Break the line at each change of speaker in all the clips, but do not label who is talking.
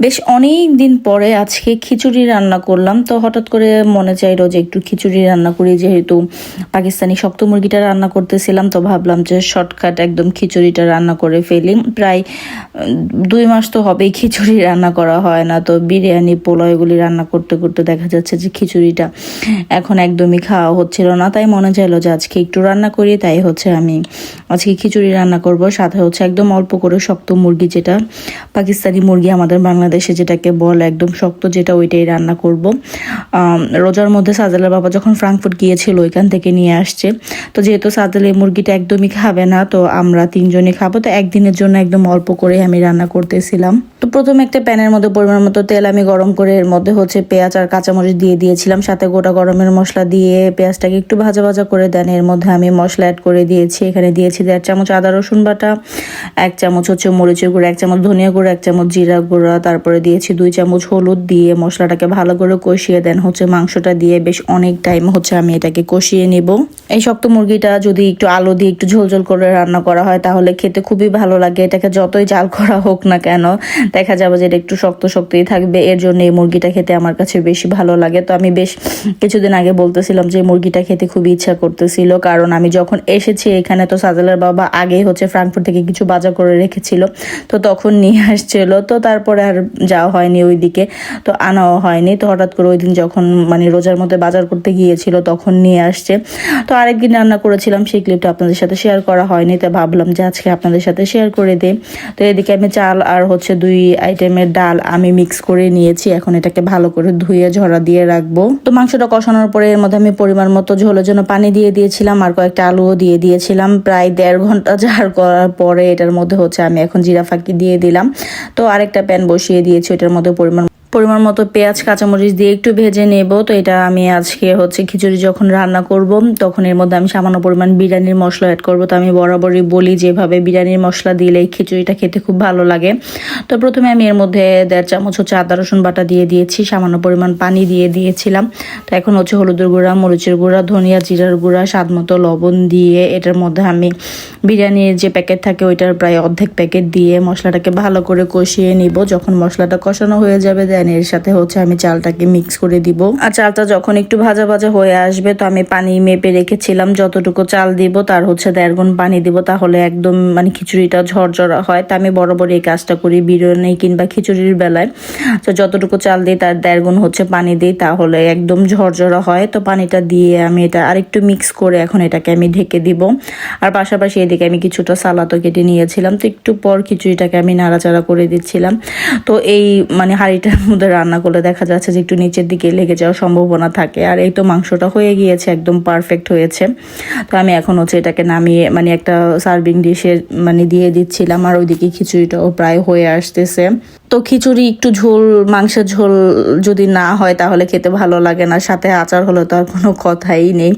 বেশ অনেক দিন পরে আজকে খিচুড়ি রান্না করলাম। তো হঠাৎ করে মনে চাইলো যে একটু খিচুড়ি রান্না করি, যেহেতু পাকিস্তানি শক্ত মুরগিটা রান্না করতেছিলাম। তো ভাবলাম যে শর্টকাট একদম খিচুড়িটা রান্না করে ফেলি। প্রায় 2 মাস তো হবেই খিচুড়ি রান্না করা হয় না। তো বিরিয়ানি, পোলাও এগুলি রান্না করতে করতে দেখা যাচ্ছে যে খিচুড়িটা এখন একদমই খাওয়া হচ্ছিল না। তাই মনে চাইলো যে আজকে একটু রান্না করি। তাই আমি আজকে খিচুড়ি রান্না করব। সাথে একদম অল্প করে শক্ত মুরগি, যেটা পাকিস্তানি মুরগি আমাদের বাংলাদেশে যেটাকে বলে একদম শক্ত, যেটা ওইটাই রান্না করব। রোজার মধ্যে সাজেলের বাবা যখন ফ্রাঙ্কফুর্ট গিয়েছিল ওইখান থেকে নিয়ে আসছে। তো যেহেতু সাজেল এই মুরগিটা একদমই খাবে না, তো আমরা 3জনই খাবো। তো একদিনের জন্য একদম অল্প করে আমি রান্না করতেছিলাম। তো প্রথমে একটা প্যানের মধ্যে পরিমাণ মতো তেল আমি গরম করে এর মধ্যে পেঁয়াজ আর কাঁচামরিচ দিয়ে দিয়েছিলাম। সাথে গোটা গরমের মশলা দিয়ে পেঁয়াজটাকে একটু ভাজা ভাজা করে দেন। এর মধ্যে আমি মশলা অ্যাড করে দিয়েছি। এখানে দিয়েছি 1.5 চামচ আদা রসুন বাটা, 1 চামচ মরিচের গুঁড়া, 1 চামচ ধনিয়া গুঁড়া, 1 চামচ জিরা গুঁড়া, তারপরে দিয়েছি 2 চামচ হলুদ। দিয়ে মশলাটাকে ভালো করে কষিয়ে দেন মাংসটা দিয়ে বেশ অনেক টাইম আমি এটাকে কষিয়ে নিব। এই শক্ত মুরগিটা যদি একটু আলু দিয়ে একটু ঝোল করে রান্না করা হয় তাহলে খেতে খুবই ভালো লাগে। এটাকে যতই জাল করা হোক না কেন দেখা যাবে যে এটা একটু শক্তই থাকবে। এর জন্য এই মুরগিটা খেতে আমার কাছে বেশি ভালো লাগে। তো আমি বেশ কিছুদিন আগে বলতেছিলাম যে মুরগিটা খেতে খুবই ইচ্ছা করতেছিল, কারণ আমি যখন এসেছি এখানে তো সাজেলের বাবা আগেই ফ্রাঙ্কফুর্ট থেকে কিছু বাজার করে রেখেছিল, তো তখন নিয়ে আসছিল। তো তারপরে আর যাওয়া হয়নি ওইদিকে, তো আনাও হয়নি। তো হঠাৎ করে ওই দিন যখন রোজার মধ্যে বাজার করতে গিয়েছিল তখন নিয়ে আসছে। তো আরেকদিন রান্না করেছিলাম, সেই ক্লিপটা আপনাদের সাথে শেয়ার করা হয়নি। তো ভাবলাম যে আজকে আপনাদের সাথে শেয়ার করে দিই। তো এদিকে আমি চাল আর 2 আইটেমের ডাল আমি মিক্স করে নিয়েছি। এখন এটাকে ভালো করে ধুয়ে ঝরা দিয়ে রাখবো। তো মাংসটা কষানোর পরে এর মধ্যে আমি পরিমাণ মতো ঝোলের জন্য পানি দিয়ে দিয়েছিলাম আর কয়েকটা আলুও দিয়ে দিয়েছিলাম। প্রায় 1.5 ঘন্টা জার করার পরে এটার মধ্যে আমি এখন জিরা ফাঁকি দিয়ে দিলাম। তো আরেকটা প্যান বসিয়ে দিয়েছি, এটার মধ্যে পরিমাণ মতো পেঁয়াজ কাঁচামরিচ দিয়ে একটু ভেজে নেব। তো এটা আমি আজকে খিচুড়ি যখন রান্না করব তখন এর মধ্যে আমি সামান্য পরিমাণ বিরিয়ানির মশলা অ্যাড করব। তো আমি বরাবরই বলি যেভাবে বিরিয়ানির মশলা দিলে এই খিচুড়িটা খেতে খুব ভালো লাগে। তো প্রথমে আমি এর মধ্যে 1.5 চামচ আদা রসুন বাটা দিয়ে দিয়েছি, সামান্য পরিমাণ পানি দিয়ে দিয়েছিলাম। তো এখন হলুদের গুঁড়া, মরিচের গুঁড়া, ধনিয়া জিরার গুঁড়া, স্বাদ মতো লবণ দিয়ে এটার মধ্যে আমি বিরিয়ানির যে প্যাকেট থাকে ওইটার প্রায় অর্ধেক প্যাকেট দিয়ে মশলাটাকে ভালো করে কষিয়ে নিব। যখন মশলাটা কষানো হয়ে যাবে এর সাথে আমি চালটাকে মিক্স করে দিব। আর চালটা যখন একটু ভাজা ভাজা হয়ে আসবে তো আমি পানি মেপে রেখেছিলাম, যতটুকু চাল দিব তার 1.5 গুণ পানি দিব, তাহলে একদম খিচুড়িটা ঝরঝরা হয়। তা আমি বরাবর এই কাজটা করি বিরিয়ানি কিংবা খিচুড়ির বেলায়। তো যতটুকু চাল দিই তার 1.5 গুণ পানি দিই, তাহলে একদম ঝরঝরা হয়। তো পানিটা দিয়ে আমি এটা আরেকটু মিক্স করে এখন এটাকে আমি ঢেকে দিব। আর পাশাপাশি এদিকে আমি কিছুটা সালাদও কেটে নিয়েছিলাম। তো একটু পর খিচুড়িটাকে আমি নাড়াচাড়া করে দিচ্ছিলাম। তো এই হাঁড়িটার মধ্যে রান্না করলে দেখা যাচ্ছে যে একটু নিচের দিকে লেগে যাওয়ার সম্ভাবনা থাকে। আর এই তো মাংসটা হয়ে গিয়েছে, একদম পারফেক্ট হয়েছে। তো আমি এখন এটাকে নামিয়ে একটা সার্ভিং ডিশে দিয়ে দিচ্ছিলাম। আর ওইদিকে খিচুড়িটাও প্রায় হয়ে আসতেছে। তো খিচুড়ি একটু মাংসের ঝোল যদি না হয় তাহলে খেতে ভালো লাগে না, সাথে আচার হলে তো আর কোনো কথাই নেই।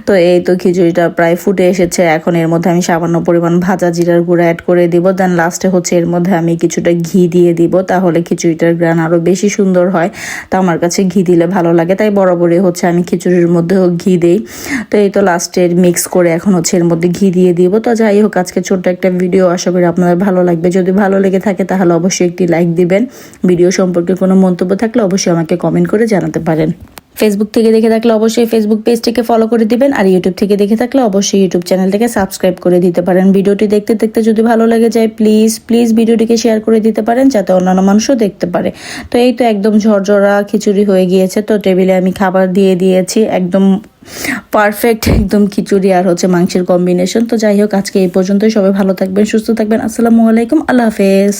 তো এই তো খিচুড়িটা প্রায় ফুটে এসেছে। এখন এর মধ্যে আমি সামান্য পরিমাণ ভাজা জিরার গুঁড়া অ্যাড করে দিব। দেন লাস্টে এর মধ্যে আমি কিছুটা ঘি দিয়ে দিব, তাহলে খিচুড়িটার গ্রান আরও বেশি সুন্দর হয়। তো আমার কাছে ঘি দিলে ভালো লাগে, তাই বরাবরই আমি খিচুড়ির মধ্যেও ঘি দেই। তো এই তো লাস্টের মিক্স করে এখন এর মধ্যে ঘি দিয়ে দিব। তো যাই হোক, আজকে ছোট্ট একটা ভিডিও, আশা করি আপনাদের ভালো লাগবে। যদি ভালো লেগে থাকে তাহলে অবশ্যই একটি লাইক দিবেন। ভিডিও সম্পর্কে কোনো মন্তব্য থাকলে অবশ্যই আমাকে কমেন্ট করে জানাতে পারেন। ফেসবুক থেকে দেখে থাকলে অবশ্যই ফেসবুক পেজটিকে ফলো করে দিবেন। আর ইউটিউব থেকে দেখে থাকলে অবশ্যই ইউটিউব চ্যানেলটাকে সাবস্ক্রাইব করে দিতে পারেন। ভিডিওটি দেখতে দেখতে যদি ভালো লেগে যায় প্লিজ ভিডিওটিকে শেয়ার করে দিতে পারেন, যাতে অন্যান্য মানুষও দেখতে পারে। তো এই তো একদম ঝরঝরা খিচুড়ি হয়ে গিয়েছে। তো টেবিলে আমি খাবার দিয়ে দিয়েছি, একদম পারফেক্ট একদম খিচুড়ি আর মাংসের কম্বিনেশন। তো যাই হোক, আজকে এই পর্যন্তই। সবাই ভালো থাকবেন, সুস্থ থাকবেন। আসসালামু আলাইকুম, আল্লাহ হাফেজ।